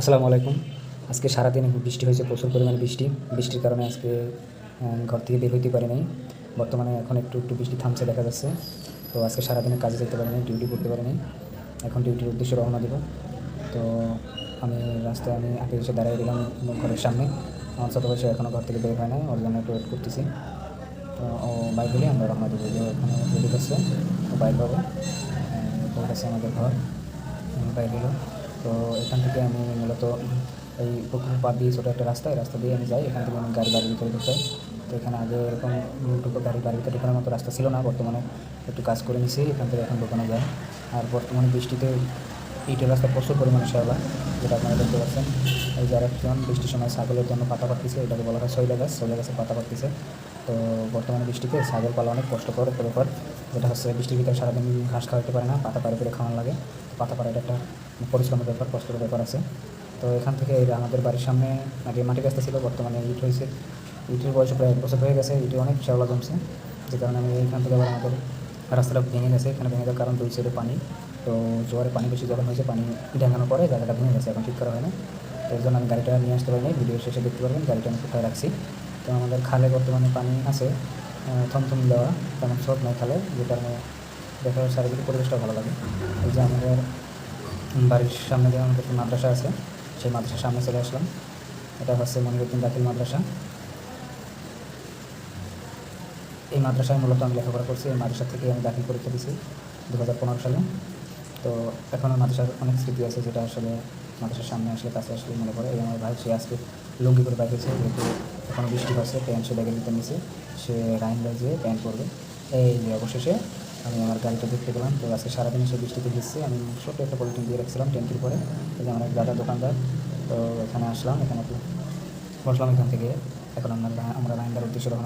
আসসালামু আলাইকুম। আজকে সারাদিন বৃষ্টি হয়েছে, প্রচুর পরিমাণে বৃষ্টি। বৃষ্টির কারণে আজকে ঘর থেকে বের হইতে পারি নাই। বর্তমানে এখন একটু একটু বৃষ্টি থামছে দেখা যাচ্ছে। তো আজকে সারাদিনে কাজে যেতে পারি নাই, ডিউটি করতে পারি নাই। এখন ডিউটির উদ্দেশ্যে রওনা দেব। তো রাস্তায় আগে এসে দাঁড়িয়ে দিলাম ঘরের সামনে। আমার ছোটো ভাই সে এখনও ঘর থেকে বের হয় নাই, ওর জন্য একটু ওয়েট করতেছি। তো ও বাইক হলে আমরা রওনা দেবো, যে ওখানে রেডি করছে, ও বাইক পাবো। ওর কাছে আমাদের ঘর, বাইরে এলো। তো এখান থেকে আমি মূলত এই পুকুর পাড় দিয়ে ছোটো একটা রাস্তা, এই রাস্তা দিয়ে আমি যাই। এখান থেকে আমি গাড়ি বাড়ির ভিতরে ঢুকাই। তো এখানে আগে এরকম গাড়ি বাড়ির ভিতরে ঢোকানোর মতো রাস্তা ছিল না, বর্তমানে একটু কাজ করে নিছি, এখান থেকে এখন ঢোকানো যায়। আর বর্তমানে বৃষ্টিতে ইটের রাস্তা প্রচুর পরিমাণে শ্যাওলা, যেটা আপনারা দেখতে পাচ্ছেন। এই যে আরেকজন বৃষ্টির সময় ছাগলের জন্য পাতা পাকতেছে, এটাকে বলা হয় শৈলা গাছ, শৈলা গাছে পাতা পাকতেছে। তো বর্তমানে বৃষ্টিতে ছাগল পালা অনেক কষ্টকর একটা ব্যাপার, যেটা হচ্ছে বৃষ্টির ভিতরে সারাদিন ঘাস খাওয়াতে পারে না, পাতা পাড়ে করে খাওয়ানো লাগে। তো পাতা পাড়া এটা একটা পরিশ্রমের ব্যাপার, কষ্টের ব্যাপার আছে। তো এখান থেকে আমাদের বাড়ির সামনে আগে মাটির রাস্তা ছিল, বর্তমানে ইট হয়েছে। ইটের বয়স প্রায় 1 বছর হয়ে গেছে, ইটে অনেক শ্যাওলা জমছে, যে কারণে আমি এখান থেকে আবার আমাদের রাস্তাটা ভেঙে গেছে। এখানে ভেঙে যাওয়ার কারণ 2 সাইডে পানি। তো জোয়ারে পানি বেশি যখন হয়েছে, পানি ডেঙ্গানোর পরে জায়গাটা ভেঙে গেছে, এখন ঠিক করা হয় না। তো এই জন্য আমি গাড়িটা নিয়ে আসতে পারিনি। ভিডিও শেষে দেখতে পারবেন গাড়িটা আমি কোথায় রাখছি। তো আমাদের খালে বর্তমানে পানি আছে, থমথম দেওয়া, তেমন স্রোত নাই খালে, যে কারণে দেখার চারিদিকে পরিবেশটা ভালো লাগে। এই যে আমাদের বাড়ির সামনে যে আমাদের একটি মাদ্রাসা আছে, সেই মাদ্রাসার সামনে চলে আসলাম। এটা হচ্ছে মনিরুদ্দিন দাখিল মাদ্রাসা। এই মাদ্রাসায় মূলত আমি লেখাপড়া করছি। এই মাদ্রাসা থেকে আমি দাখিল পরীক্ষা দিয়েছি 2015 সালে। তো এখনও মাদ্রাসার অনেক স্মৃতি আছে, যেটা আসলে মাদ্রাসার সামনে আসলে, কাছে আসলে মনে পড়ে। এই আমার ভাই, সে আজকে লুঙ্গি করে বাইরেছে, যেহেতু এখনও বৃষ্টি হচ্ছে, প্যান্ট সে ব্যাগের ভিতরে নিচে, সে রাইন বাজিয়ে প্যান্ট পরবে। এই যে অবশেষে আমি আমার গাড়িটা দেখতে পেলাম। তো আজকে সারাদিন সে বৃষ্টিতে ভিজছে। আমি ছোট্ট একটা পলিথিন দিয়ে রাখছিলাম ট্যাঙ্কির পরে। এই যে আমার এক দাদা দোকানদার। তো এখানে আসলাম, এখানে একটু বসলাম। এখান থেকে এখন আমরা রাইন্দার উদ্দেশ্যে রওনা